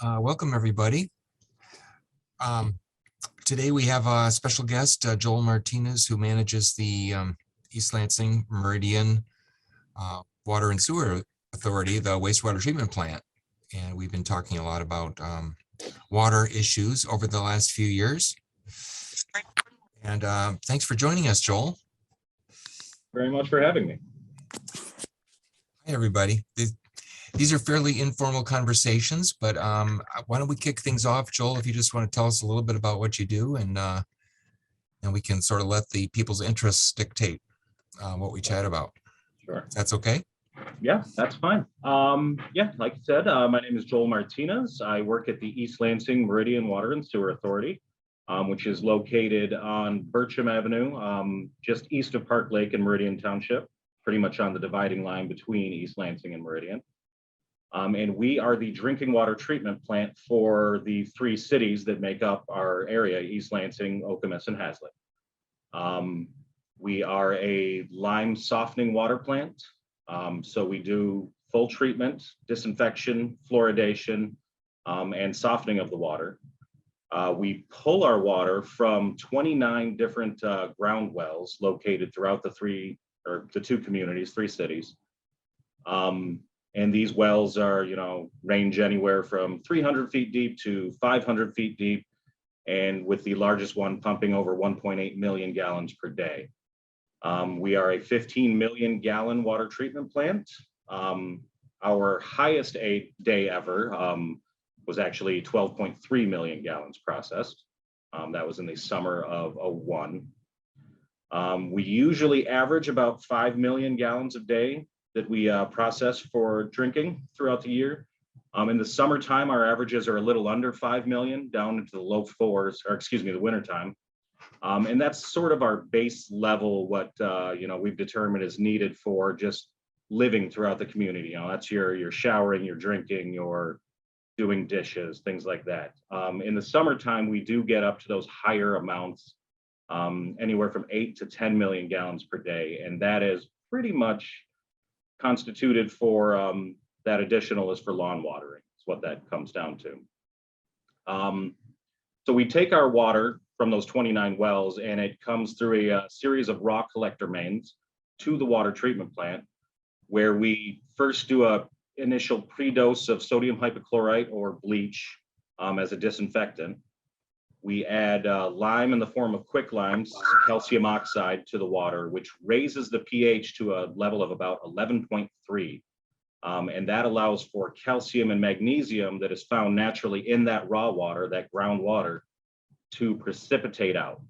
Welcome, everybody. Today we have a special guest, Joel Martinez, who manages the East Lansing-Meridian Water and Sewer Authority, the wastewater treatment plant. And we've been talking a lot about water issues over the last few years. And thanks for joining us, Joel. Very much for having me. Hi, everybody. These are fairly informal conversations, but why don't we kick things off, Joel, if you just want to tell us a little bit about what you do, and we can sort of let the people's interests dictate what we chat about. Sure. That's okay? Yeah, that's fine. Yeah, like you said, my name is Joel Martinez. I work at the East Lansing-Meridian Water and Sewer Authority, which is located on Bircham Avenue, just east of Park Lake in Meridian Township, pretty much on the dividing line between East Lansing and Meridian. And we are the drinking water treatment plant for the three cities that make up our area: East Lansing, Okemos, and Hazlet. We are a lime softening water plant. So we do full treatment, disinfection, fluoridation, and softening of the water. We pull our water from 29 different ground wells located throughout the two communities, three cities. And these wells are, range anywhere from 300 feet deep to 500 feet deep, and with the largest one pumping over 1.8 million gallons per day. We are a 15 million gallon water treatment plant. Our highest day ever was actually 12.3 million gallons processed. That was in the summer of '01. We usually average about 5 million gallons a day that we process for drinking throughout the year. In the summertime, our averages are a little under 5 million, down into the low fours, or excuse me, the wintertime. And that's sort of our base level, what we've determined is needed for just living throughout the community. That's your showering, your drinking, your doing dishes, things like that. In the summertime, we do get up to those higher amounts, anywhere from 8 to 10 million gallons per day. And that is pretty much constituted for that additional is for lawn watering. Is what that comes down to. So we take our water from those 29 wells, and it comes through a series of raw collector mains to the water treatment plant, where we first do a initial pre-dose of sodium hypochlorite or bleach as a disinfectant. We add lime in the form of quicklime, calcium oxide, to the water, which raises the pH to a level of about 11.3. And that allows for calcium and magnesium that is found naturally in that raw water, that groundwater, to precipitate out.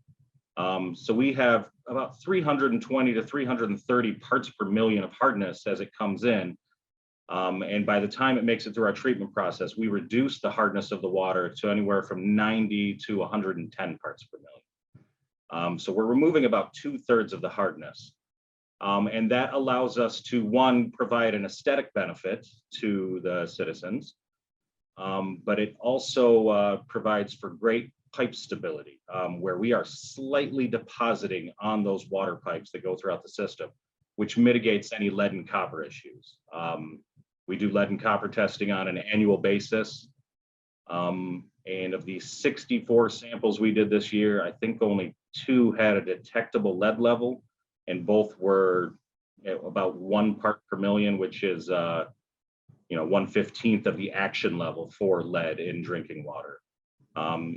So we have about 320 to 330 parts per million of hardness as it comes in. And by the time it makes it through our treatment process, we reduce the hardness of the water to anywhere from 90 to 110 parts per million. So we're removing about 2/3 of the hardness. And that allows us to, one, provide an aesthetic benefit to the citizens, but it also provides for great pipe stability, where we are slightly depositing on those water pipes that go throughout the system, which mitigates any lead and copper issues. We do lead and copper testing on an annual basis. And of the 64 samples we did this year, I think only 2 had a detectable lead level, and both were about 1 part per million, which is 1/15 of the action level for lead in drinking water.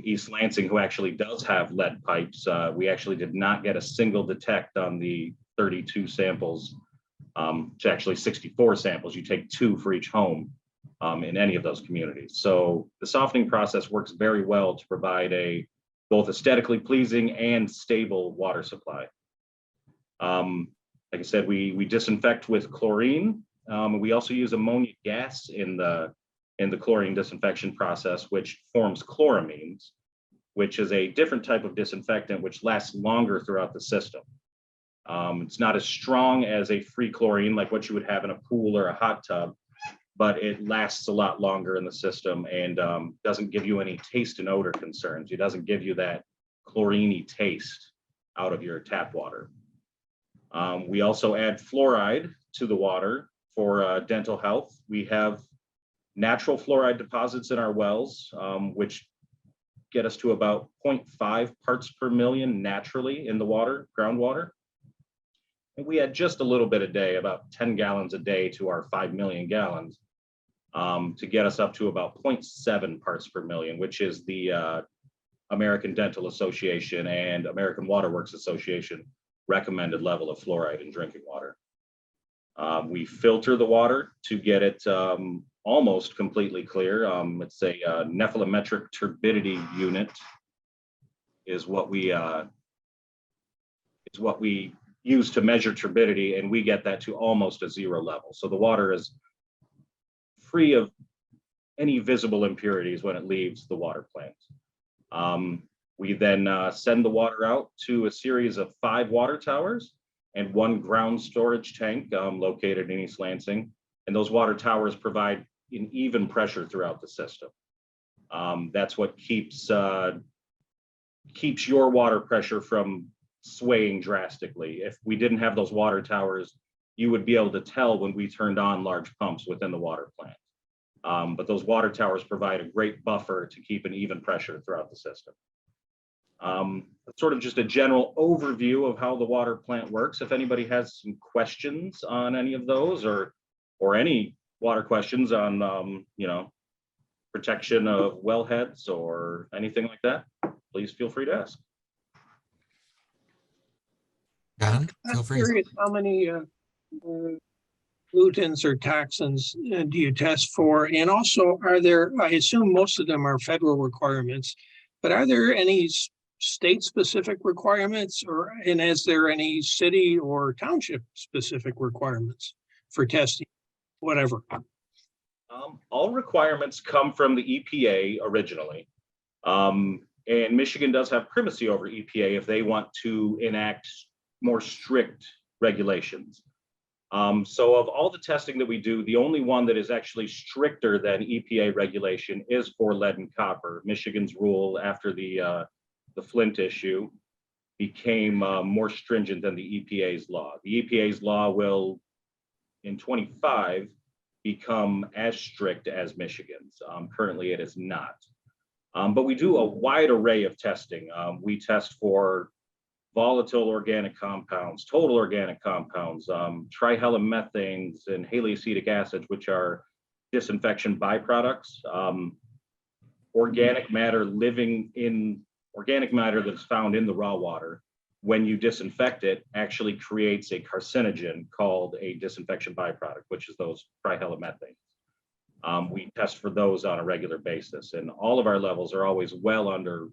East Lansing, who actually does have lead pipes, we actually did not get a single detect on the 32 samples. It's actually 64 samples. You take 2 for each home in any of those communities. So the softening process works very well to provide a both aesthetically pleasing and stable water supply. Like I said, we disinfect with chlorine. We also use ammonia gas in the chlorine disinfection process, which forms chloramines, which is a different type of disinfectant which lasts longer throughout the system. It's not as strong as a free chlorine like what you would have in a pool or a hot tub, but it lasts a lot longer in the system and doesn't give you any taste and odor concerns. It doesn't give you that chlorine-y taste out of your tap water. We also add fluoride to the water for dental health. We have natural fluoride deposits in our wells, which get us to about 0.5 parts per million naturally in the water, groundwater. And we had just a little bit a day, about 10 gallons a day to our 5 million gallons, to get us up to about 0.7 parts per million, which is the American Dental Association and American Water Works Association recommended level of fluoride in drinking water. We filter the water to get it almost completely clear. It's a nephelometric turbidity unit is what we use to measure turbidity, and we get that to almost a 0 level. So the water is free of any visible impurities when it leaves the water plant. We then send the water out to a series of 5 water towers and 1 ground storage tank located in East Lansing. And those water towers provide an even pressure throughout the system. That's what keeps your water pressure from swaying drastically. If we didn't have those water towers, you would be able to tell when we turned on large pumps within the water plant. But those water towers provide a great buffer to keep an even pressure throughout the system. Sort of just a general overview of how the water plant works. If anybody has some questions on any of those, or any water questions on protection of wellheads or anything like that, please feel free to ask. John, feel I'm free. curious, how many pollutants or toxins do you test for? And also, are there, I assume most of them are federal requirements, but are there any state-specific requirements, and is there any city or township-specific requirements for testing, whatever? All requirements come from the EPA originally. And Michigan does have primacy over EPA if they want to enact more strict regulations. So of all the testing that we do, the only one that is actually stricter than EPA regulation is for lead and copper. Michigan's rule after the Flint issue became more stringent than the EPA's law. The EPA's law will, in 25, become as strict as Michigan's. Currently, it is not. But we do a wide array of testing. We test for volatile organic compounds, total organic compounds, trihalomethanes and haloacetic acids, which are disinfection byproducts. Organic matter that is found in the raw water, when you disinfect it, actually creates a carcinogen called a disinfection byproduct, which is those trihalomethanes. We test for those on a regular basis, and all of our levels are always well under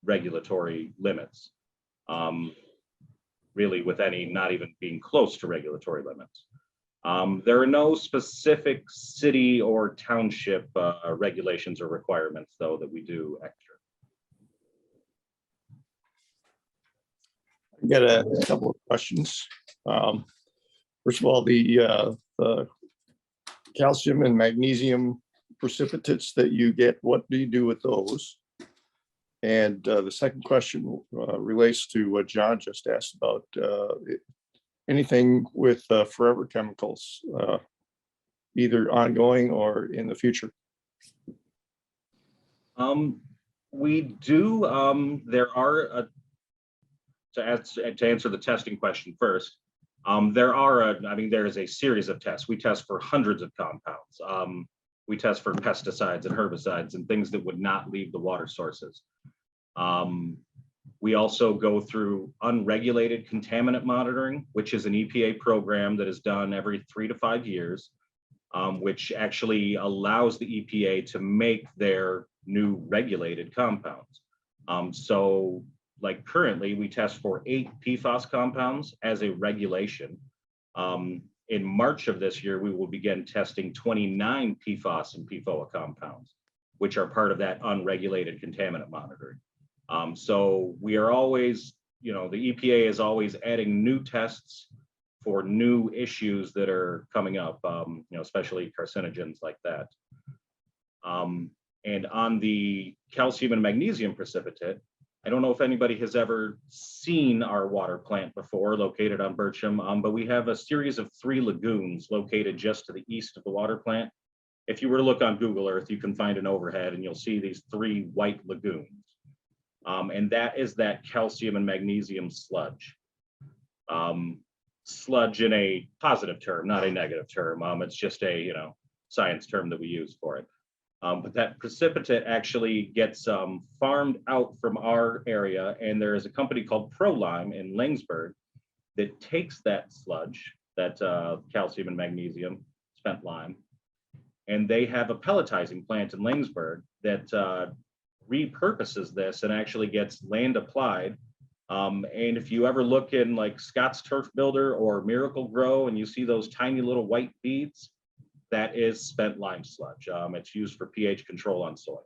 regulatory limits. Really, with any not even being close to regulatory limits. There are no specific city or township regulations or requirements, though, that we do extra. I got a couple of questions. First of all, the calcium and magnesium precipitates that you get, what do you do with those? And the second question relates to what John just asked about. Anything with forever chemicals, either ongoing or in the future? We do. There are, to answer the testing question first, there is a series of tests. We test for hundreds of compounds. We test for pesticides and herbicides and things that would not leave the water sources. We also go through unregulated contaminant monitoring, which is an EPA program that is done every 3 to 5 years, which actually allows the EPA to make their new regulated compounds. So like currently we test for 8 PFAS compounds as a regulation. In March of this year, we will begin testing 29 PFAS and PFOA compounds, which are part of that unregulated contaminant monitoring. So we are always, the EPA is always adding new tests for new issues that are coming up, especially carcinogens like that. And on the calcium and magnesium precipitate, I don't know if anybody has ever seen our water plant before, located on Bircham, but we have a series of 3 lagoons located just to the east of the water plant. if you were to look on Google Earth, you can find an overhead and you'll see these 3 white lagoons. And that is that calcium and magnesium sludge. Sludge in a positive term, not a negative term. It's just a science term that we use for it. But that precipitate actually gets farmed out from our area, and there is a company called ProLime in Langsberg that takes that sludge, that calcium and magnesium spent lime, and they have a pelletizing plant in Langsberg that repurposes this and actually gets land applied. And if you ever look in like Scott's Turf Builder or Miracle Grow and you see those tiny little white beads, that is spent lime sludge. It's used for pH control on soil.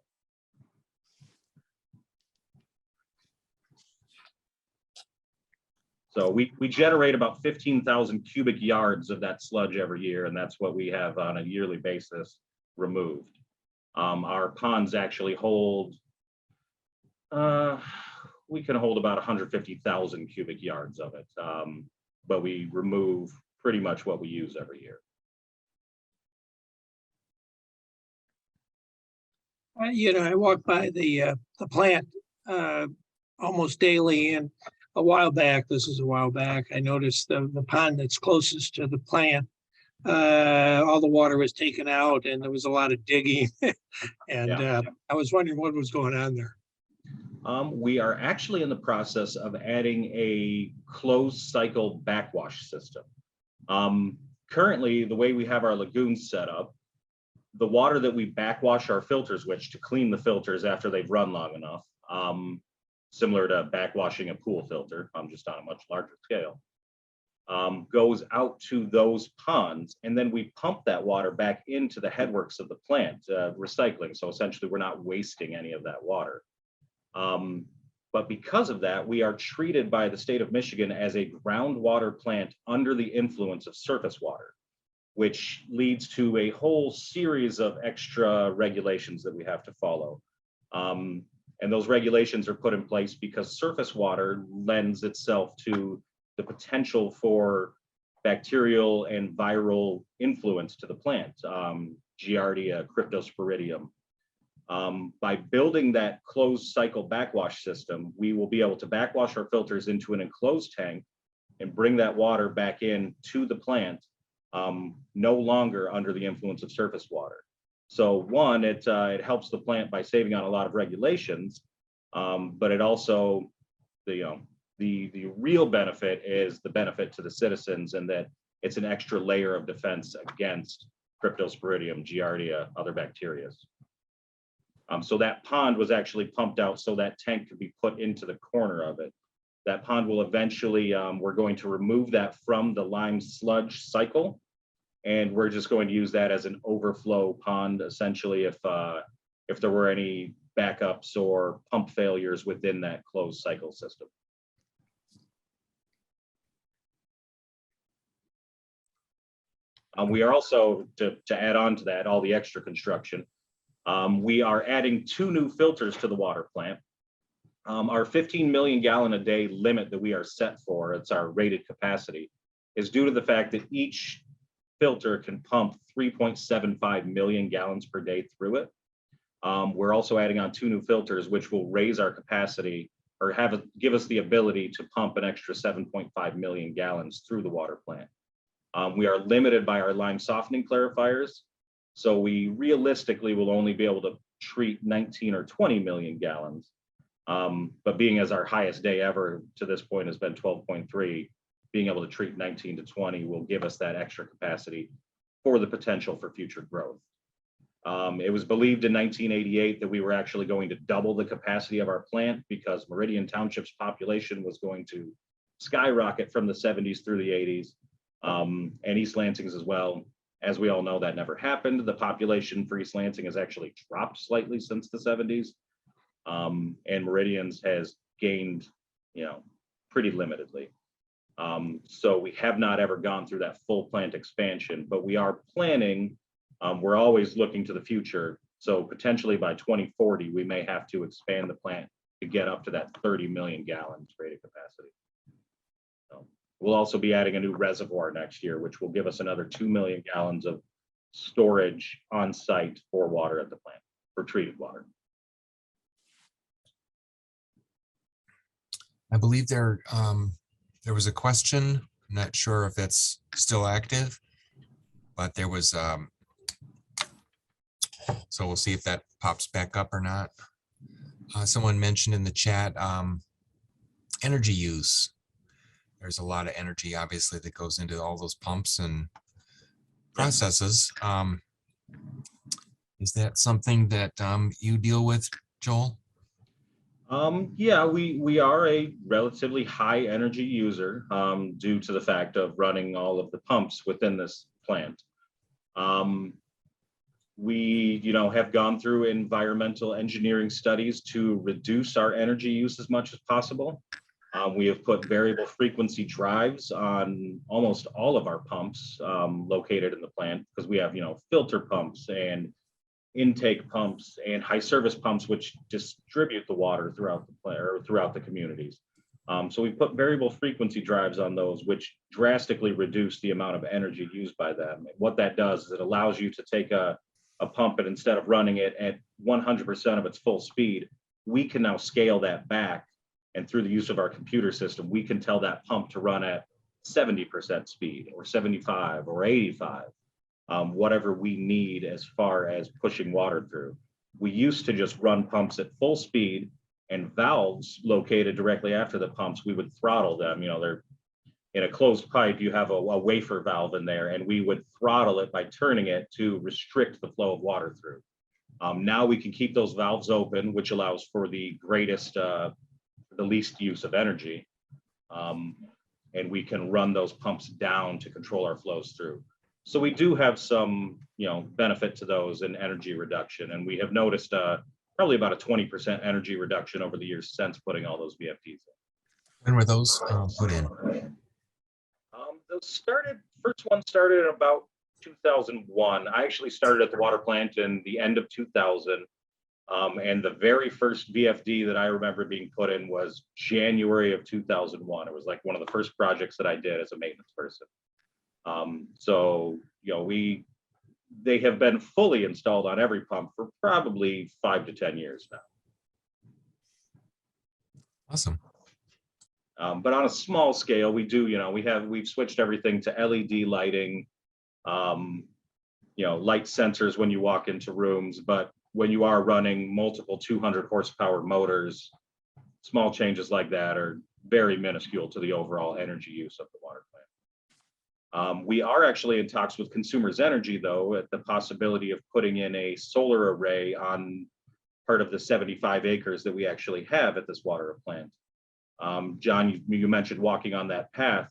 So we generate about 15,000 cubic yards of that sludge every year, and that's what we have on a yearly basis removed. Our ponds actually hold, we can hold about 150,000 cubic yards of it, but we remove pretty much what we use every year. I walk by the plant almost daily, and a while back, I noticed the pond that's closest to the plant, all the water was taken out and there was a lot of digging. And I was wondering what was going on there. We are actually in the process of adding a closed cycle backwash system. Currently, the way we have our lagoons set up, the water that we backwash our filters with to clean the filters after they've run long enough, similar to backwashing a pool filter, just on a much larger scale, goes out to those ponds, and then we pump that water back into the headworks of the plant, recycling. So essentially, we're not wasting any of that water. But because of that, we are treated by the state of Michigan as a groundwater plant under the influence of surface water, which leads to a whole series of extra regulations that we have to follow. And those regulations are put in place because surface water lends itself to the potential for bacterial and viral influence to the plant, Giardia, Cryptosporidium. By building that closed cycle backwash system, we will be able to backwash our filters into an enclosed tank and bring that water back in to the plant, no longer under the influence of surface water. So one, it helps the plant by saving on a lot of regulations, but it also, the real benefit is the benefit to the citizens, and that it's an extra layer of defense against Cryptosporidium, Giardia, other bacteria. So that pond was actually pumped out so that tank could be put into the corner of it. That pond will eventually, we're going to remove that from the lime sludge cycle, and we're just going to use that as an overflow pond, essentially, if there were any backups or pump failures within that closed cycle system. We are also, to add on to that, all the extra construction, we are adding 2 new filters to the water plant. Our 15 million gallon a day limit that we are set for, it's our rated capacity, is due to the fact that each filter can pump 3.75 million gallons per day through it. We're also adding on 2 new filters, which will raise our capacity or give us the ability to pump an extra 7.5 million gallons through the water plant. We are limited by our lime softening clarifiers, so we realistically will only be able to treat 19 or 20 million gallons. But being as our highest day ever to this point has been 12.3, being able to treat 19 to 20 will give us that extra capacity for the potential for future growth. It was believed in 1988 that we were actually going to double the capacity of our plant because Meridian Township's population was going to skyrocket from the 70s through the 80s, and East Lansing's as well. As we all know, that never happened. The population for East Lansing has actually dropped slightly since the 70s, and Meridian's has gained, pretty limitedly. So we have not ever gone through that full plant expansion, but we are planning, we're always looking to the future. So potentially by 2040, we may have to expand the plant to get up to that 30 million gallons rated capacity. So we'll also be adding a new reservoir next year, which will give us another 2 million gallons of storage on site for water at the plant, for treated water. I believe there was a question, I'm not sure if it's still active, but there was, so we'll see if that pops back up or not. Someone mentioned in the chat, energy use. There's a lot of energy, obviously, that goes into all those pumps and processes. Is that something that you deal with, Joel? Yeah, we are a relatively high energy user due to the fact of running all of the pumps within this plant. We, have gone through environmental engineering studies to reduce our energy use as much as possible. We have put variable frequency drives on almost all of our pumps located in the plant, because we have, filter pumps and intake pumps and high service pumps, which distribute the water throughout the plant or throughout the communities. So we put variable frequency drives on those, which drastically reduce the amount of energy used by them. What that does is it allows you to take a pump, and instead of running it at 100% of its full speed, we can now scale that back. And through the use of our computer system, we can tell that pump to run at 70% speed or 75 or 85. Whatever we need as far as pushing water through. We used to just run pumps at full speed, and valves located directly after the pumps, we would throttle them. They're in a closed pipe, you have a wafer valve in there, and we would throttle it by turning it to restrict the flow of water through. Now we can keep those valves open, which allows for the least use of energy. And we can run those pumps down to control our flows through. So we do have some, benefit to those in energy reduction. And we have noticed probably about a 20% energy reduction over the years since putting all those VFDs in. When were those put in? First one started in about 2001. I actually started at the water plant in the end of 2000. And the very first VFD that I remember being put in was January of 2001. It was like one of the first projects that I did as a maintenance person. So, they have been fully installed on every pump for probably 5 to 10 years now. Awesome. But on a small scale, we do, we've switched everything to LED lighting, light sensors when you walk into rooms, but when you are running multiple 200 horsepower motors, small changes like that are very minuscule to the overall energy use of the water plant. We are actually in talks with Consumers Energy, though, at the possibility of putting in a solar array on part of the 75 acres that we actually have at this water plant. John, you mentioned walking on that path.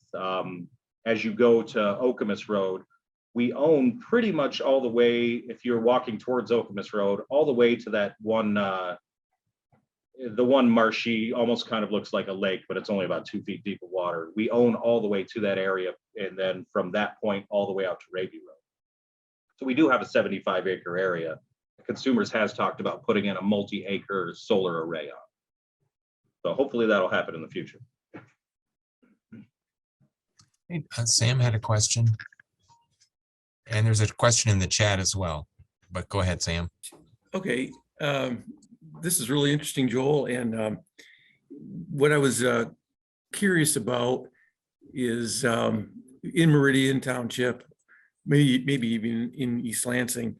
As you go to Okemos Road, we own pretty much all the way, if you're walking towards Okemos Road, all the way to that one, the one marshy, almost kind of looks like a lake, but it's only about 2 feet deep of water. We own all the way to that area, and then from that point all the way out to Raby Road. So we do have a 75-acre area. Consumers has talked about putting in a multi-acre solar array on. So hopefully that'll happen in the future. Hey, Sam had a question. And there's a question in the chat as well, but go ahead, Sam. Okay, this is really interesting, Joel. And what I was curious about is in Meridian Township, maybe even in East Lansing,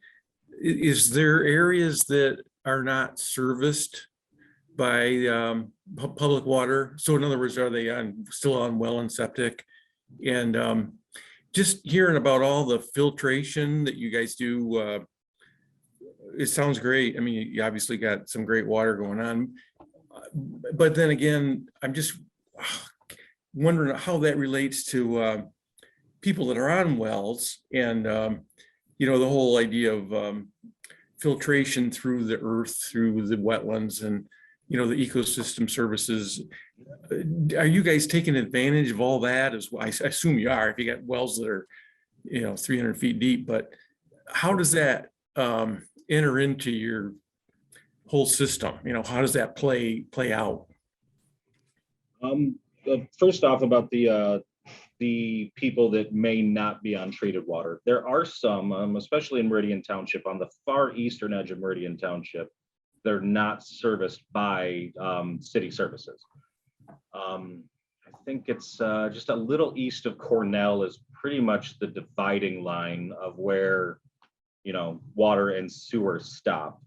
is there areas that are not serviced by public water? So in other words, are they still on well and septic? And just hearing about all the filtration that you guys do, it sounds great. I mean, you obviously got some great water going on, but then again, I'm just wondering how that relates to people that are on wells and, the whole idea of filtration through the earth, through the wetlands and, the ecosystem services. Are you guys taking advantage of all that as well? I assume you are, if you got wells that are, 300 feet deep, but how does that enter into your whole system? How does that play out? First off, about the the people that may not be on treated water. There are some, especially in Meridian Township, on the far eastern edge of Meridian Township, they're not serviced by city services. I think it's just a little east of Cornell is pretty much the dividing line of where, water and sewer stop.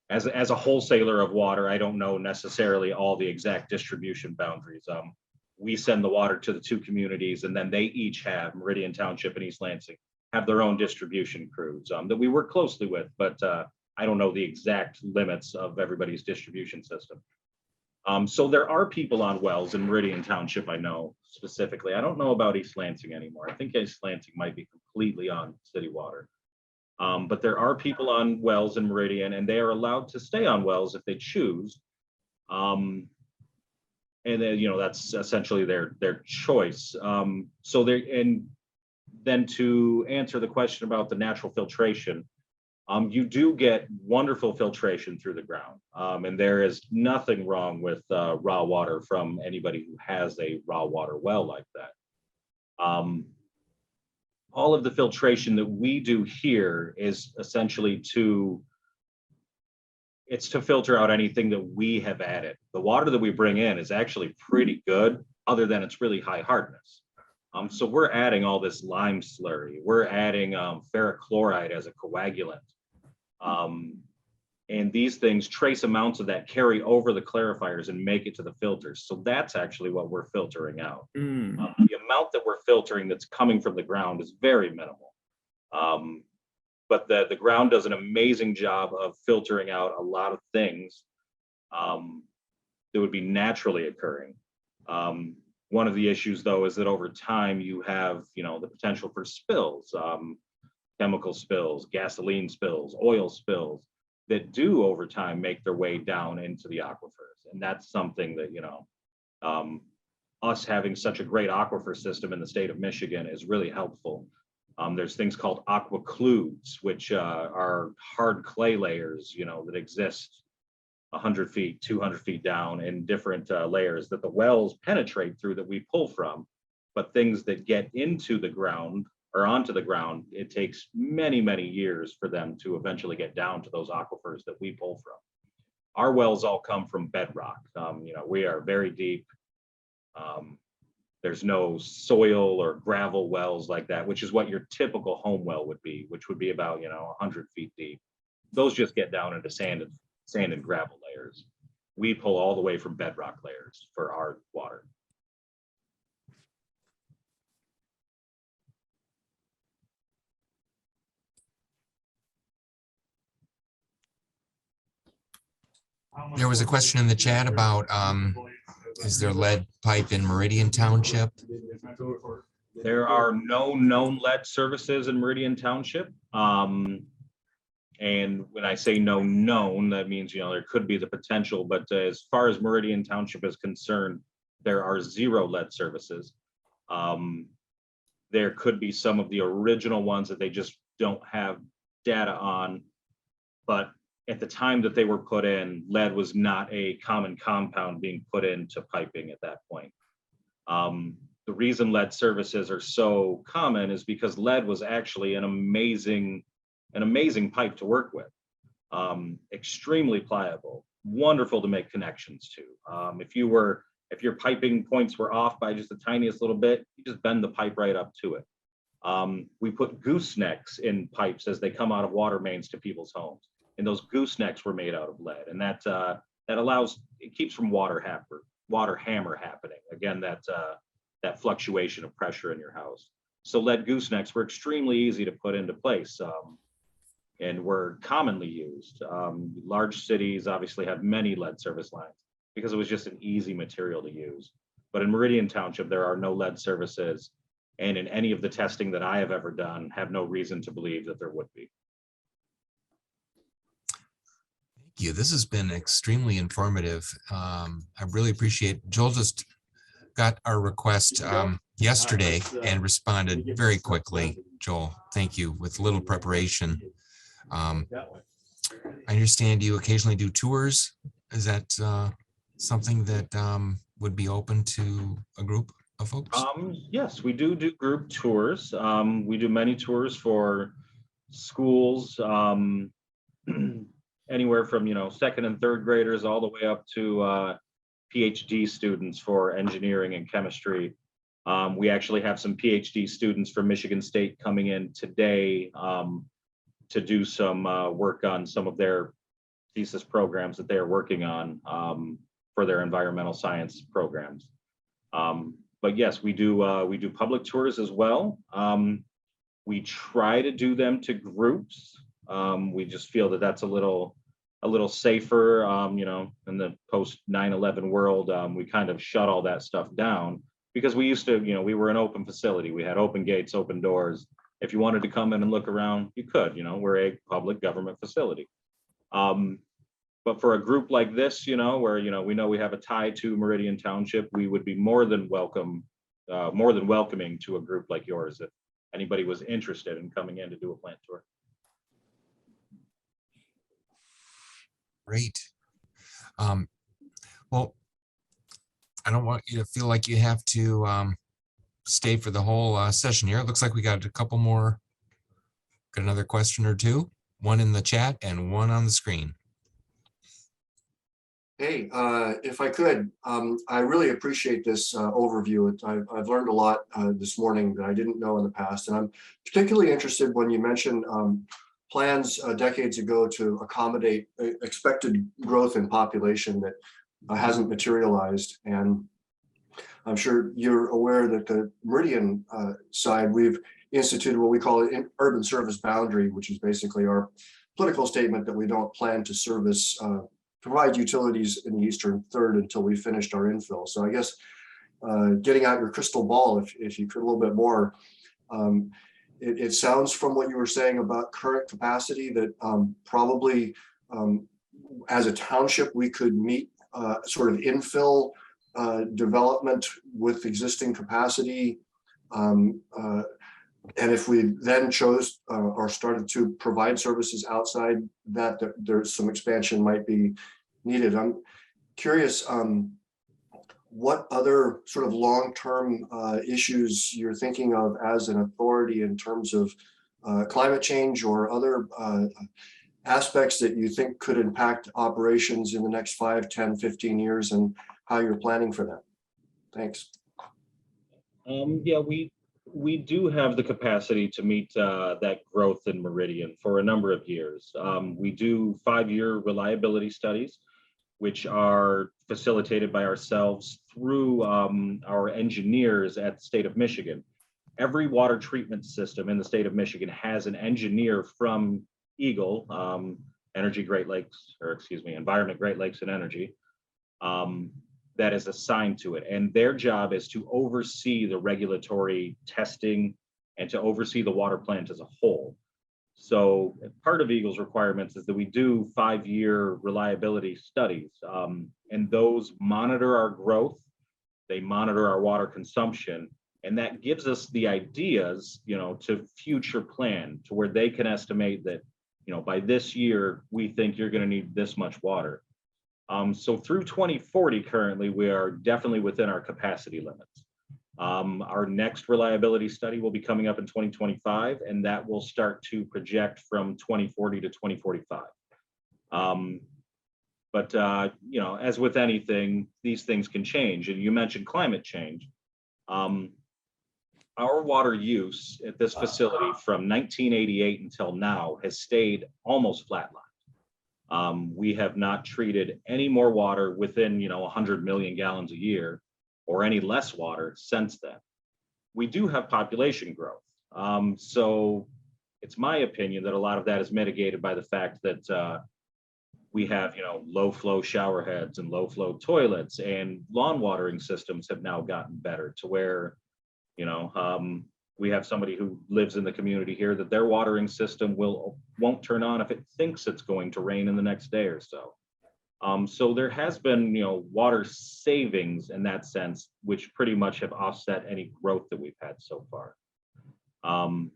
As a wholesaler of water, I don't know necessarily all the exact distribution boundaries. We send the water to the two communities, and then they each have, Meridian Township and East Lansing, have their own distribution crews that we work closely with, but I don't know the exact limits of everybody's distribution system. So there are people on wells in Meridian Township, I know specifically. I don't know about East Lansing anymore. I think East Lansing might be completely on city water. But there are people on wells in Meridian, and they are allowed to stay on wells if they choose. And then, that's essentially their choice. And then to answer the question about the natural filtration, you do get wonderful filtration through the ground. And there is nothing wrong with raw water from anybody who has a raw water well like that. All of the filtration that we do here is essentially to filter out anything that we have added. The water that we bring in is actually pretty good, other than it's really high hardness. So we're adding all this lime slurry. We're adding ferric chloride as a coagulant. And these things, trace amounts of that, carry over the clarifiers and make it to the filters. So that's actually what we're filtering out. The amount that we're filtering that's coming from the ground is very minimal. But the ground does an amazing job of filtering out a lot of things that would be naturally occurring. One of the issues, though, is that over time you have, the potential for spills, chemical spills, gasoline spills, oil spills that do over time make their way down into the aquifers. And that's something that, us having such a great aquifer system in the state of Michigan is really helpful. There's things called aquicludes, which are hard clay layers, that exist 100 feet, 200 feet down in different layers that the wells penetrate through that we pull from. But things that get into the ground or onto the ground, it takes many, many years for them to eventually get down to those aquifers that we pull from. Our wells all come from bedrock. We are very deep. There's no soil or gravel wells like that, which is what your typical home well would be, which would be about 100 feet deep. Those just get down into sand and gravel layers. We pull all the way from bedrock layers for our water. There was a question in the chat about, is there lead pipe in Meridian Township? There are no known lead services in Meridian Township. And when I say no known, that means, there could be the potential, but as far as Meridian Township is concerned, there are 0 lead services. There could be some of the original ones that they just don't have data on, but at the time that they were put in, lead was not a common compound being put into piping at that point. The reason lead services are so common is because lead was actually an amazing pipe to work with. Extremely pliable, wonderful to make connections to. If your piping points were off by just the tiniest little bit, you just bend the pipe right up to it. We put goosenecks in pipes as they come out of water mains to people's homes. And those goosenecks were made out of lead, and that allows, it keeps from water hammer happening. Again, that fluctuation of pressure in your house. So lead goosenecks were extremely easy to put into place, and were commonly used. Large cities obviously have many lead service lines because it was just an easy material to use. But in Meridian Township, there are no lead services, and in any of the testing that I have ever done, have no reason to believe that there would be. You. This has been extremely informative. I really appreciate. Joel just got our request yesterday and responded very quickly. Joel, thank you, with little preparation. I understand you occasionally do tours. Is that something that would be open to a group? folks? Yes, we do group tours. We do many tours for schools, anywhere from, second and third graders all the way up to PhD students for engineering and chemistry. We actually have some PhD students from Michigan State coming in today to do some work on some of their thesis programs that they are working on for their environmental science programs. But yes, we do public tours as well. We try to do them to groups. We just feel that that's a little safer. In the post 9/11 world, we kind of shut all that stuff down because we used to, we were an open facility. We had open gates, open doors. If you wanted to come in and look around, you could. We're a public government facility. But for a group like this, where we know we have a tie to Meridian Township, we would be more than welcoming to a group like yours if anybody was interested in coming in to do a plant tour. Great. Well, I don't want you to feel like you have to stay for the whole session here. It looks like we got a couple more. Got another question or two, one in the chat and one on the screen. Hey, if I could, I really appreciate this overview. I've learned a lot this morning that I didn't know in the past. And I'm particularly interested when you mentioned plans decades ago to accommodate expected growth in population that hasn't materialized. And I'm sure you're aware that the Meridian side, we've instituted what we call an urban service boundary, which is basically our political statement that we don't plan to service provide utilities in the eastern third until we finished our infill. So I guess getting out your crystal ball, if you could a little bit more, it sounds from what you were saying about current capacity that probably as a township, we could meet sort of infill development with existing capacity. And if we then chose or started to provide services outside that, there's some expansion might be needed. I'm curious what other sort of long-term issues you're thinking of as an authority in terms of climate change or other aspects that you think could impact operations in the next 5, 10, 15 years and how you're planning for that. Thanks. Yeah, we do have the capacity to meet that growth in Meridian for a number of years. We do 5-year reliability studies, which are facilitated by ourselves through our engineers at the state of Michigan. Every water treatment system in the state of Michigan has an engineer from EGLE, Environment, Great Lakes and Energy, that is assigned to it. And their job is to oversee the regulatory testing and to oversee the water plant as a whole. So part of EGLE's requirements is that we do 5-year reliability studies, and those monitor our growth, they monitor our water consumption, and that gives us the ideas, to future plan to where they can estimate that, by this year, we think you're going to need this much water. So through 2040, currently, we are definitely within our capacity limits. Our next reliability study will be coming up in 2025, and that will start to project from 2040 to 2045. But as with anything, these things can change. And you mentioned climate change. Our water use at this facility from 1988 until now has stayed almost flatlined. We have not treated any more water within, 100 million gallons a year or any less water since then. We do have population growth. So it's my opinion that a lot of that is mitigated by the fact that we have, low flow shower heads and low flow toilets, and lawn watering systems have now gotten better to where, we have somebody who lives in the community here that their watering system won't turn on if it thinks it's going to rain in the next day or so. So there has been, water savings in that sense, which pretty much have offset any growth that we've had so far. But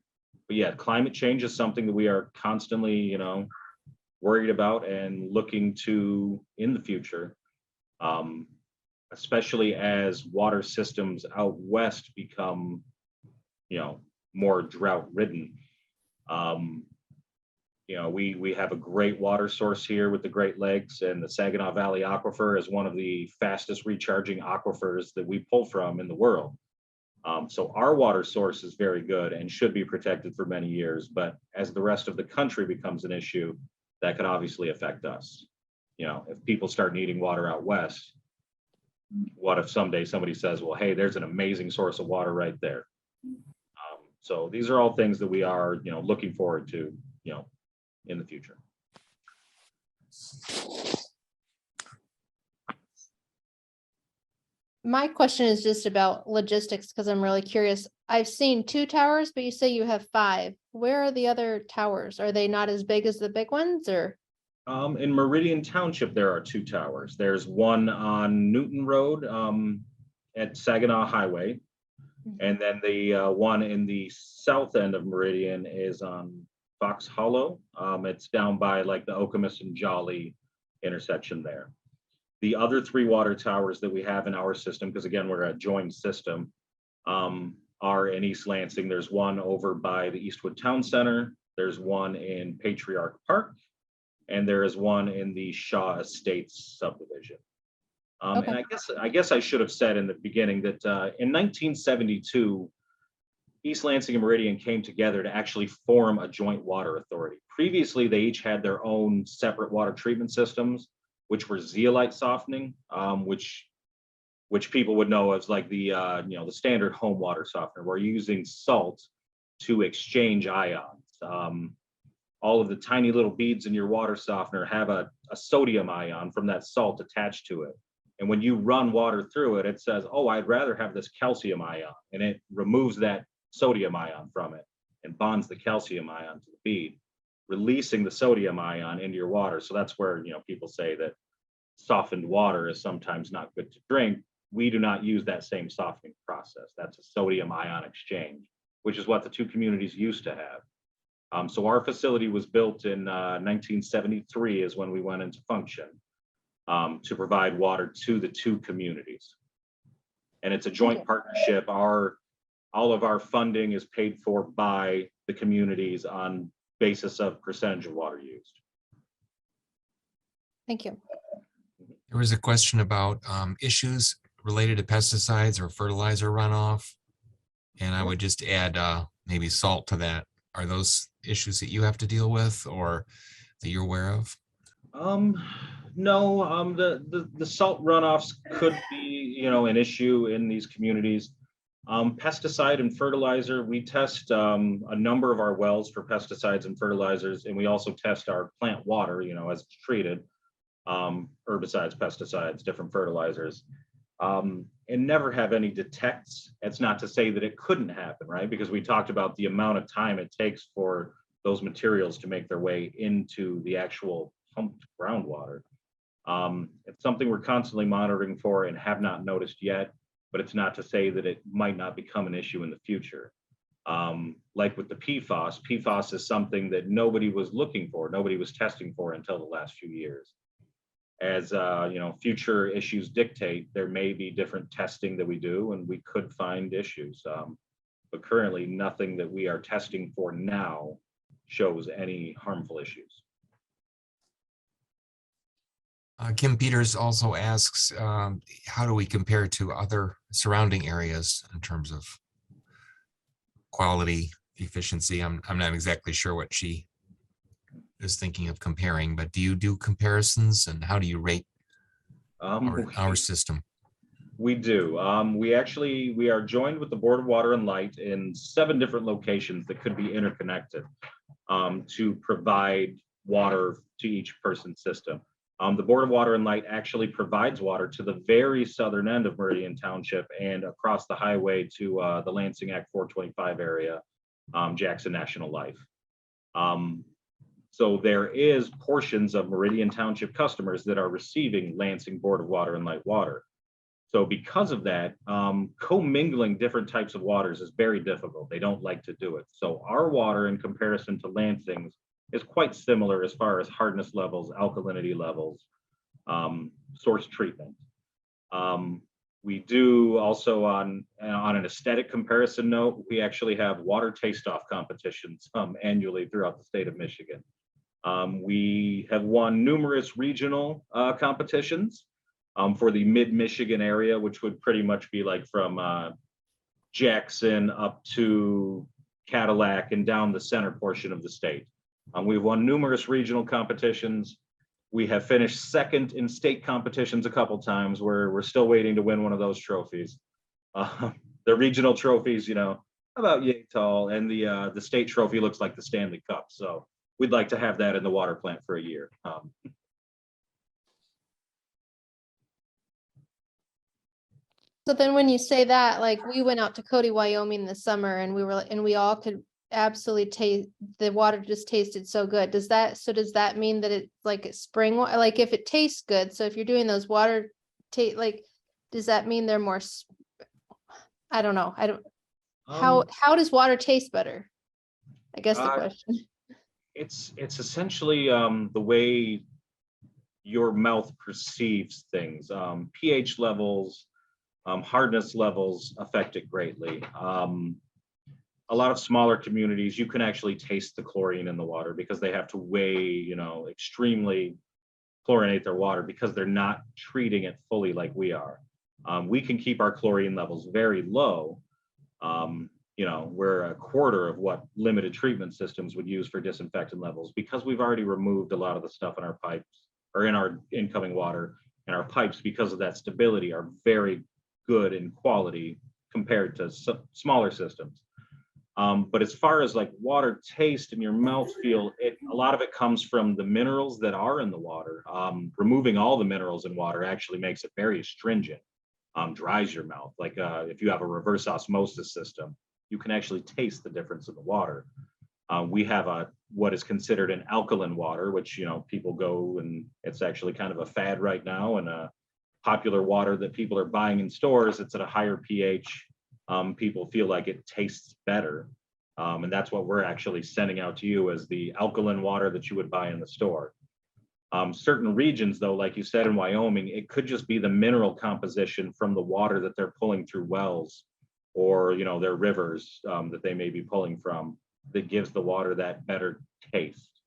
yeah, climate change is something that we are constantly, worried about and looking to in the future. especially as water systems out west become, more drought ridden. We have a great water source here with the Great Lakes, and the Saginaw Valley Aquifer is one of the fastest recharging aquifers that we pull from in the world. So our water source is very good and should be protected for many years. But as the rest of the country becomes an issue, that could obviously affect us. If people start needing water out west, what if someday somebody says, well, hey, there's an amazing source of water right there. So these are all things that we are, looking forward to, in the future. My question is just about logistics because I'm really curious. I've seen 2 towers, but you say you have 5. Where are the other towers? Are they not as big as the big ones, or? In Meridian Township, there are 2 towers. There's one on Newton Road at Saginaw Highway. And then the one in the south end of Meridian is on Fox Hollow. It's down by like the Okemos and Jolly intersection there. The other 3 water towers that we have in our system, because again, we're a joint system, are in East Lansing. There's one over by the Eastwood Town Center. There's one in Patriarch Park, and there is one in the Shaw Estates subdivision. Okay. And I guess I should have said in the beginning that in 1972, East Lansing and Meridian came together to actually form a joint water authority. Previously, they each had their own separate water treatment systems, which were zeolite softening, which people would know as like the the standard home water softener. We're using salt to exchange ions. All of the tiny little beads in your water softener have a sodium ion from that salt attached to it. And when you run water through it, it says, oh, I'd rather have this calcium ion. And it removes that sodium ion from it and bonds the calcium ion to the bead, releasing the sodium ion into your water. So that's where, people say that softened water is sometimes not good to drink. We do not use that same softening process. That's a sodium ion exchange, which is what the 2 communities used to have. So our facility was built in 1973 is when we went into function. To provide water to the 2 communities. And it's a joint partnership. All of our funding is paid for by the communities on basis of percentage of water used. Thank you. There was a question about issues related to pesticides or fertilizer runoff. And I would just add maybe salt to that. Are those issues that you have to deal with or that you're aware of? No, the salt runoffs could be, an issue in these communities. Pesticide and fertilizer, we test a number of our wells for pesticides and fertilizers, and we also test our plant water, as it's treated, herbicides, pesticides, different fertilizers, and never have any detects. It's not to say that it couldn't happen, right? Because we talked about the amount of time it takes for those materials to make their way into the actual pumped groundwater. It's something we're constantly monitoring for and have not noticed yet, but it's not to say that it might not become an issue in the future. Like with the PFAS is something that nobody was looking for, nobody was testing for until the last few years. As future issues dictate, there may be different testing that we do, and we could find issues. But currently, nothing that we are testing for now shows any harmful issues. Kim Peters also asks, how do we compare to other surrounding areas in terms of quality, efficiency? I'm not exactly sure what she is thinking of comparing, but do you do comparisons and how do you rate our system? We do. We are joined with the Board of Water and Light in 7 different locations that could be interconnected to provide water to each person's system. The Board of Water and Light actually provides water to the very southern end of Meridian Township and across the highway to the Lansing Act 425 area, Jackson National Life. So there is portions of Meridian Township customers that are receiving Lansing Board of Water and Light water. So because of that, commingling different types of waters is very difficult. They don't like to do it. So our water in comparison to Lansing's is quite similar as far as hardness levels, alkalinity levels, source treatment. We do also on an aesthetic comparison note, we actually have water taste-off competitions annually throughout the state of Michigan. We have won numerous regional competitions for the mid-Michigan area, which would pretty much be like from Jackson up to Cadillac and down the center portion of the state. We've won numerous regional competitions. We have finished second in state competitions a couple times. We're still waiting to win one of those trophies. The regional trophies, you know, about yay tall, and the state trophy looks like the Stanley Cup. So we'd like to have that in the water plant for a year. So then when you say that, like we went out to Cody, Wyoming this summer and we all could absolutely taste the water, just tasted so good. Does that mean that it's like spring water? Like if it tastes good, so if you're doing those water like, does that mean they're more, I don't know. How does water taste better? I guess the question. It's essentially the way your mouth perceives things. pH levels, hardness levels affect it greatly. A lot of smaller communities, you can actually taste the chlorine in the water because they have to extremely chlorinate their water because they're not treating it fully like we are. We can keep our chlorine levels very low. We're a quarter of what limited treatment systems would use for disinfectant levels because we've already removed a lot of the stuff in our pipes or in our incoming water, and our pipes, because of that stability, are very good in quality compared to smaller systems. But as far as like water taste and your mouth feel, a lot of it comes from the minerals that are in the water. Removing all the minerals in water actually makes it very astringent, dries your mouth. Like if you have a reverse osmosis system, you can actually taste the difference in the water. We have what is considered an alkaline water, which, people go, and it's actually kind of a fad right now, and a popular water that people are buying in stores. It's at a higher pH. People feel like it tastes better. And that's what we're actually sending out to you as the alkaline water that you would buy in the store. Certain regions, though, like you said, in Wyoming, it could just be the mineral composition from the water that they're pulling through wells or, their rivers that they may be pulling from that gives the water that better taste.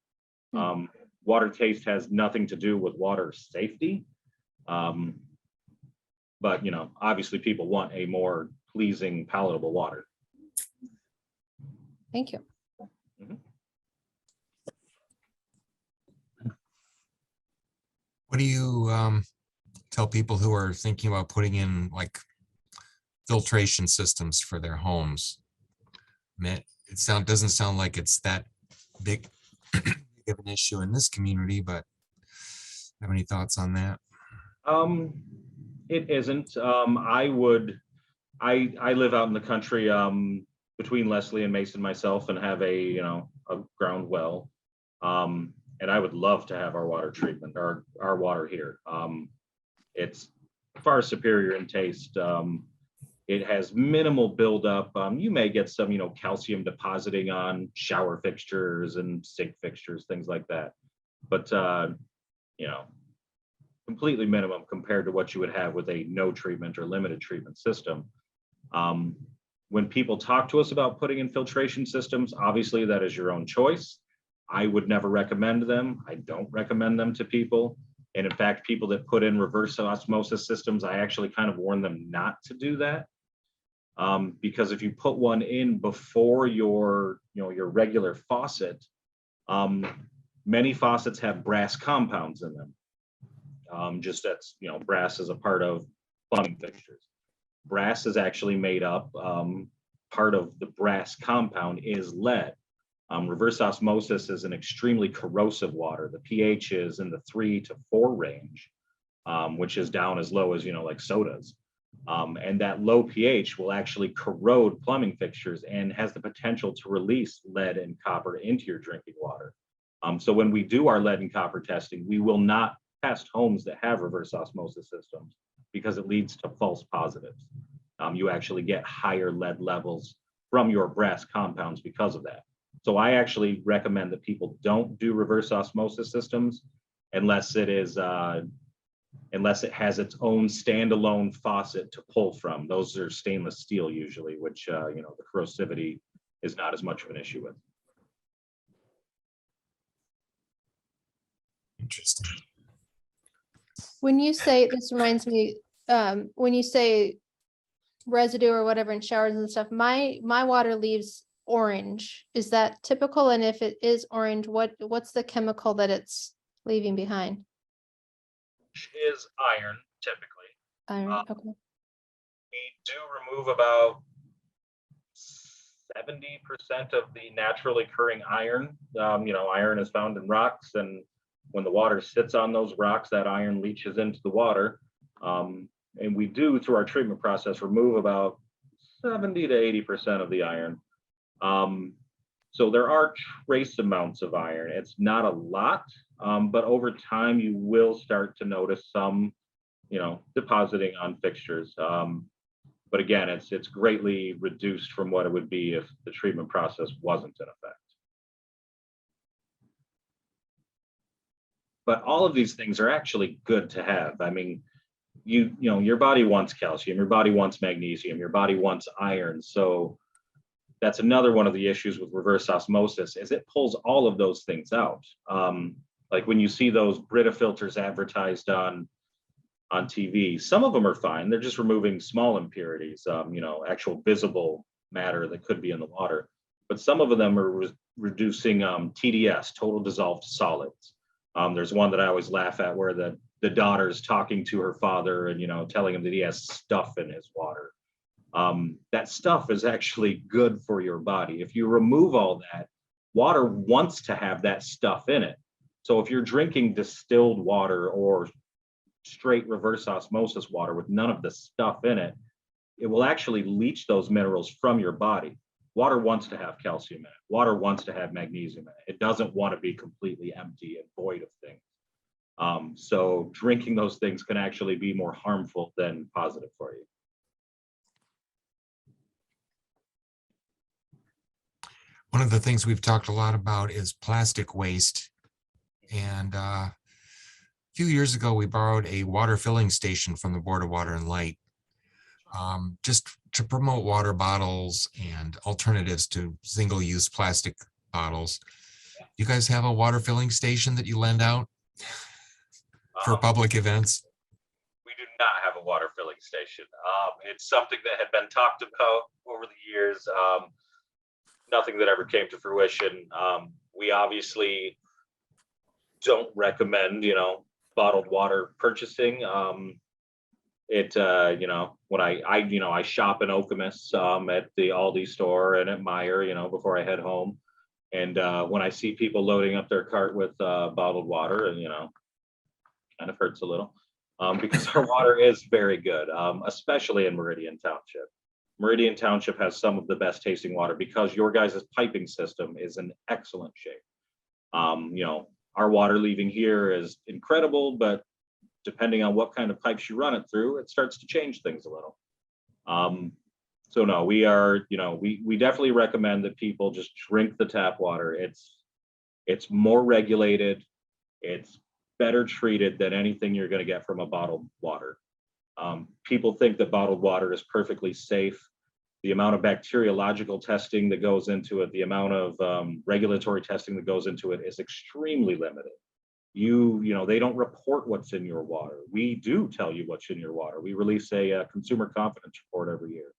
Water taste has nothing to do with water safety. But, obviously people want a more pleasing, palatable water. Thank you. Mhm. What do you tell people who are thinking about putting in like filtration systems for their homes? It doesn't sound like it's that big of an issue in this community, but have any thoughts on that? It isn't. I live out in the country between Leslie and Mason myself, and have a ground well. And I would love to have our water treatment, our water here. It's far superior in taste. It has minimal buildup. You may get some, calcium depositing on shower fixtures and sink fixtures, things like that. But, completely minimum compared to what you would have with a no treatment or limited treatment system. When people talk to us about putting in filtration systems, obviously that is your own choice. I would never recommend them. I don't recommend them to people. And in fact, people that put in reverse osmosis systems, I actually kind of warn them not to do that. Because if you put one in before your regular faucet, many faucets have brass compounds in them. That's, brass is a part of plumbing fixtures. Brass is actually made up, part of the brass compound is lead. Reverse osmosis is an extremely corrosive water. The pH is in the 3 to 4 range, which is down as low as, like sodas. And that low pH will actually corrode plumbing fixtures and has the potential to release lead and copper into your drinking water. So when we do our lead and copper testing, we will not test homes that have reverse osmosis systems because it leads to false positives. You actually get higher lead levels from your brass compounds because of that. So I actually recommend that people don't do reverse osmosis systems unless it is unless it has its own standalone faucet to pull from. Those are stainless steel usually, which, you know, the corrosivity is not as much of an issue with. Interesting. When you say, this reminds me, when you say residue or whatever in showers and stuff, my water leaves orange. Is that typical? And if it is orange, what's the chemical that it's leaving behind? Is iron typically. Iron, okay. We do remove about 70% of the naturally occurring iron. You know, iron is found in rocks, and when the water sits on those rocks, that iron leaches into the water. And we do, through our treatment process, remove about 70 to 80% of the iron. So there are trace amounts of iron. It's not a lot, but over time you will start to notice some, you know, depositing on fixtures. But again, it's greatly reduced from what it would be if the treatment process wasn't in effect. But all of these things are actually good to have. I mean, you know, your body wants calcium, your body wants magnesium, your body wants iron. So that's another one of the issues with reverse osmosis, is it pulls all of those things out. Like when you see those Brita filters advertised on TV, some of them are fine. They're just removing small impurities, you know, actual visible matter that could be in the water. But some of them are reducing TDS, total dissolved solids. There's one that I always laugh at where the daughter's talking to her father and, you know, telling him that he has stuff in his water. That stuff is actually good for your body. If you remove all that, water wants to have that stuff in it. So if you're drinking distilled water or straight reverse osmosis water with none of the stuff in it, it will actually leach those minerals from your body. Water wants to have calcium in it. Water wants to have magnesium in it. It doesn't want to be completely empty and void of things. So drinking those things can actually be more harmful than positive for you. One of the things we've talked a lot about is plastic waste. And a few years ago, we borrowed a water filling station from the Board of Water and Light, just to promote water bottles and alternatives to single-use plastic bottles. You guys have a water filling station that you lend out for public events? We do not have a water filling station. It's something that had been talked about over the years. Nothing that ever came to fruition. We obviously don't recommend, you know, bottled water purchasing. You know, when I shop in Okemos at the Aldi store and at Meijer, you know, before I head home. And when I see people loading up their cart with bottled water, and, you know, kind of hurts a little because our water is very good, especially in Meridian Township. Meridian Township has some of the best tasting water because your guys' piping system is in excellent shape. You know, our water leaving here is incredible, but depending on what kind of pipes you run it through, it starts to change things a little. So no, we are, you know, we definitely recommend that people just drink the tap water. It's more regulated. It's better treated than anything you're going to get from a bottled water. People think that bottled water is perfectly safe. The amount of bacteriological testing that goes into it, the amount of regulatory testing that goes into it is extremely limited. You know, they don't report what's in your water. We do tell you what's in your water. We release a consumer confidence report every year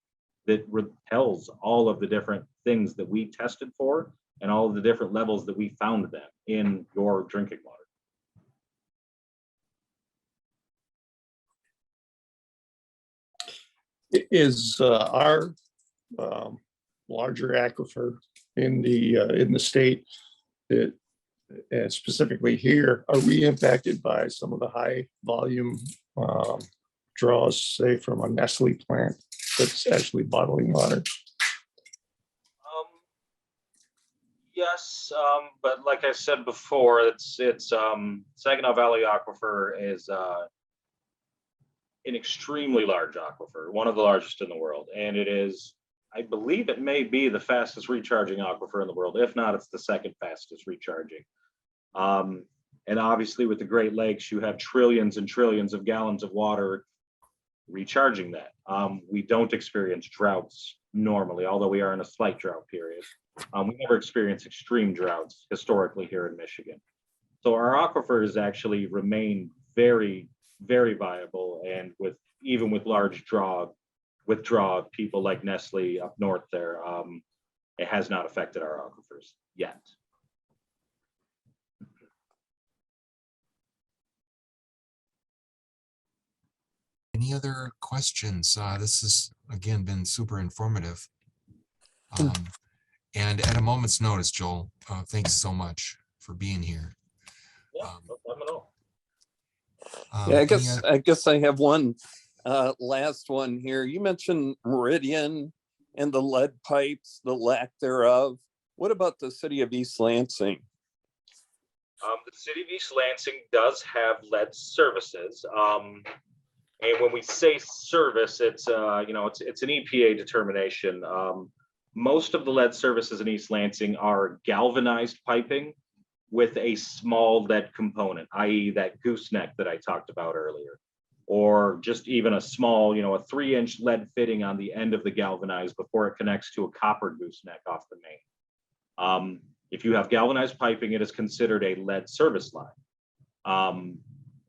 that tells all of the different things that we tested for and all of the different levels that we found them in your drinking water. Is our larger aquifer in the state, that, and specifically here, are we impacted by some of the high volume draws, say from a Nestle plant that's actually bottling water? Yes, but like I said before, it's Saginaw Valley Aquifer is an extremely large aquifer, one of the largest in the world. And it is, I believe it may be the fastest recharging aquifer in the world. If not, it's the second fastest recharging. And obviously with the Great Lakes, you have trillions and trillions of gallons of water recharging that. We don't experience droughts normally, although we are in a slight drought period. We never experience extreme droughts historically here in Michigan. So our aquifers actually remain very, very viable, and with even with large withdraw people like Nestle up north there, it has not affected our aquifers yet. Any other questions? This has, again, been super informative. And at a moment's notice, Joel, thanks so much for being here. Yeah, no problem at all. Yeah, Any I guess I have one last one here. You mentioned Meridian and the lead pipes, the lack thereof. What about the city of East Lansing? The city of East Lansing does have lead services. And when we say service, it's it's an EPA determination. Most of the lead services in East Lansing are galvanized piping with a small lead component, i.e. that gooseneck that I talked about earlier, or just even a small, a 3-inch lead fitting on the end of the galvanized before it connects to a copper gooseneck off the main. If you have galvanized piping, it is considered a lead service line.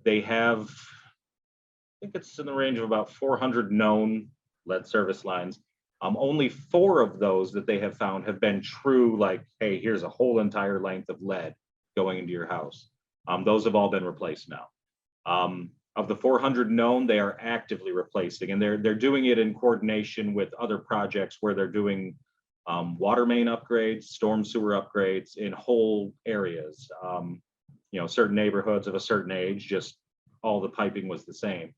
They have, I think it's in the range of about 400 known lead service lines. Only 4 of those that they have found have been true, like, hey, here's a whole entire length of lead going into your house. Those have all been replaced now. Of the 400 known, they are actively replacing, and they're doing it in coordination with other projects where they're doing water main upgrades, storm sewer upgrades in whole areas. Certain neighborhoods of a certain age, just all the piping was the same.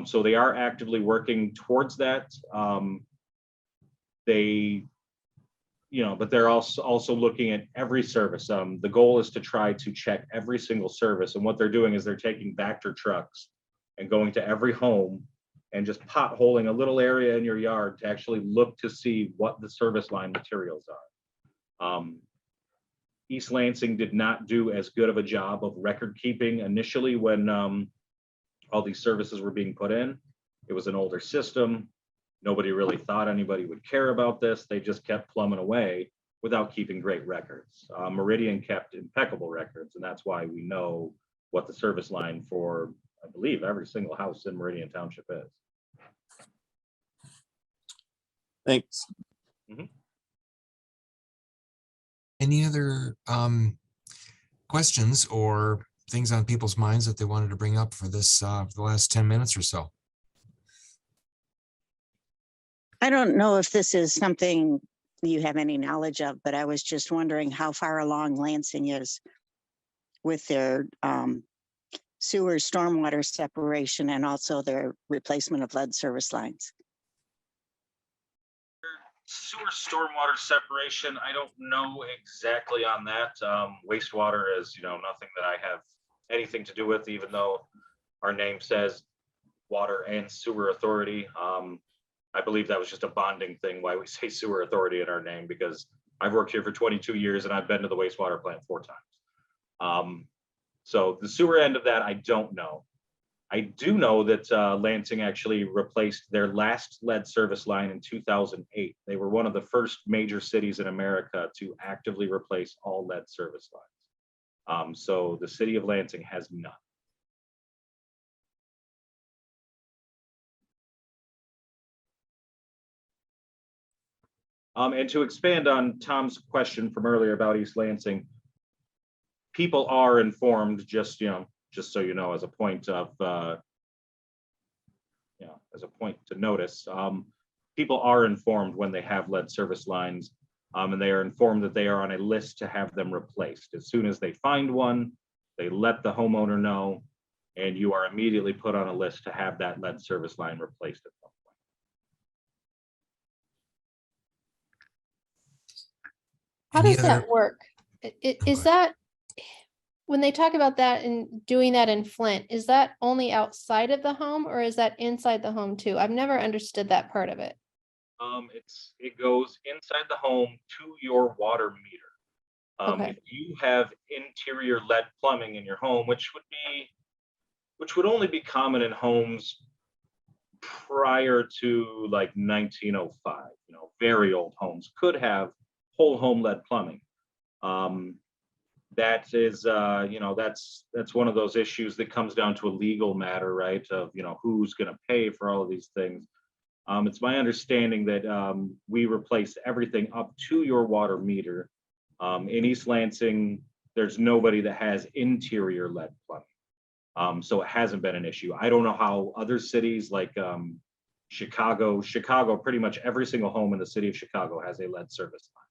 So they are actively working towards that. But they're also looking at every service. The goal is to try to check every single service. And what they're doing is they're taking Vector trucks and going to every home and just potholing a little area in your yard to actually look to see what the service line materials are. East Lansing did not do as good of a job of record keeping initially when all these services were being put in. It was an older system. Nobody really thought anybody would care about this. They just kept plumbing away without keeping great records. Meridian kept impeccable records, and that's why we know what the service line for, I believe, every single house in Meridian Township is. Thanks. Any other questions or things on people's minds that they wanted to bring up for this for the last 10 minutes or so? I don't know if this is something you have any knowledge of, but I was just wondering how far along Lansing is with their sewer stormwater separation and also their replacement of lead service lines. Sewer stormwater separation, I don't know exactly on that. Wastewater is, nothing that I have anything to do with, even though our name says Water and Sewer Authority. I believe that was just a bonding thing why we say Sewer Authority in our name, because I've worked here for 22 years and I've been to the wastewater plant 4 times. So the sewer end of that, I don't know. I do know that Lansing actually replaced their last lead service line in 2008. They were one of the first major cities in America to actively replace all lead service lines. So the city of Lansing has none. And to expand on Tom's question from earlier about East Lansing, people are informed, just so you know, as a point of, as a point to notice, people are informed when they have lead service lines, and they are informed that they are on a list to have them replaced. As soon as they find one, they let the homeowner know, and you are immediately put on a list to have that lead service line replaced at some point. How Any does that other- work? Is that, when they talk about that and doing that in Flint, is that only outside of the home or is that inside the home too? I've never understood that part of it. It goes inside the home to your water meter. Okay. If you have interior lead plumbing in your home, which would only be common in homes prior to like 1905, very old homes could have whole home lead plumbing. That is, that's one of those issues that comes down to a legal matter, right? Of, who's going to pay for all of these things. It's my understanding that we replace everything up to your water meter. In East Lansing, there's nobody that has interior lead plumbing. So it hasn't been an issue. I don't know how other cities like Chicago, pretty much every single home in the city of Chicago has a lead service line.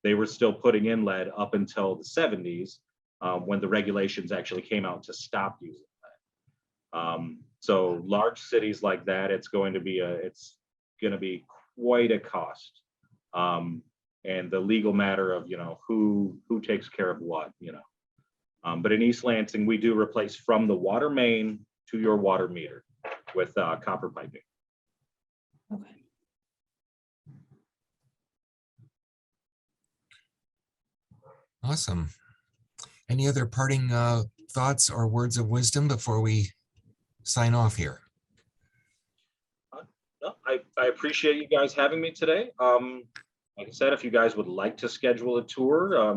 They were still putting in lead up until the 70s when the regulations actually came out to stop using lead. So large cities like that, it's going to be quite a cost. And the legal matter of, who takes care of what, but in East Lansing, we do replace from the water main to your water meter with copper piping. Okay. Awesome. Any other parting thoughts or words of wisdom before we sign off here? No, I appreciate you guys having me today. Like I said, if you guys would like to schedule a tour,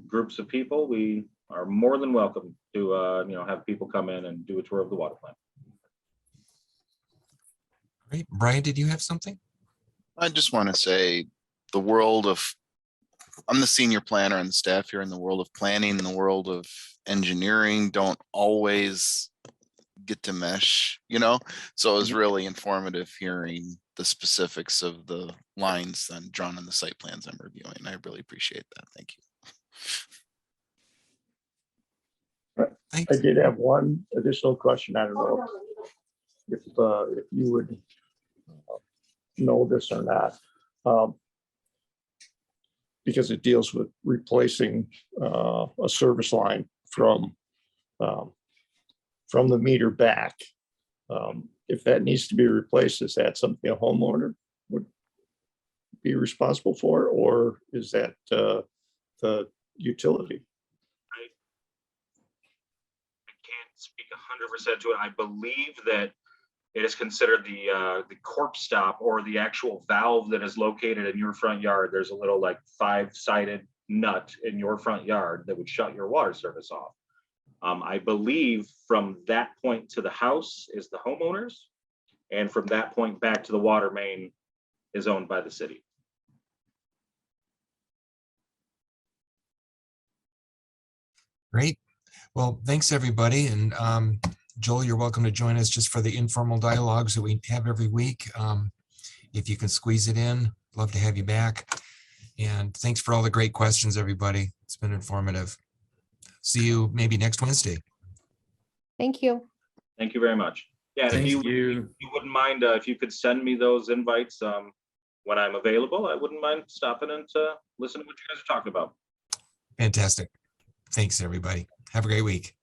groups of people, we are more than welcome to, have people come in and do a tour of the water plant. Great. Brian, did you have something? I just want to say I'm the senior planner and the staff here in the world of planning, the world of engineering don't always get to mesh, so it was really informative hearing the specifics of the lines then drawn in the site plans I'm reviewing. I really appreciate that. Thank you. Thanks. I did have one additional question. I don't know if you would know this or not, because it deals with replacing a service line from the meter back. If that needs to be replaced, is that something a homeowner would be responsible for, or is that the utility? I can't speak 100% to it. I believe that it is considered the corp stop, or the actual valve that is located in your front yard. There's a little like 5-sided nut in your front yard that would shut your water service off. I believe from that point to the house is the homeowners, and from that point back to the water main is owned by the city. Great. Well, thanks everybody. And Joel, you're welcome to join us just for the informal dialogues that we have every week. If you can squeeze it in, love to have you back. And thanks for all the great questions, everybody. It's been informative. See you maybe next Wednesday. Thank you. Thank you very much. Yeah, and if Thank you you. wouldn't mind, if you could send me those invites when I'm available, I wouldn't mind stopping and to listen to what you guys are talking about. Fantastic. Thanks, everybody. Have a great week.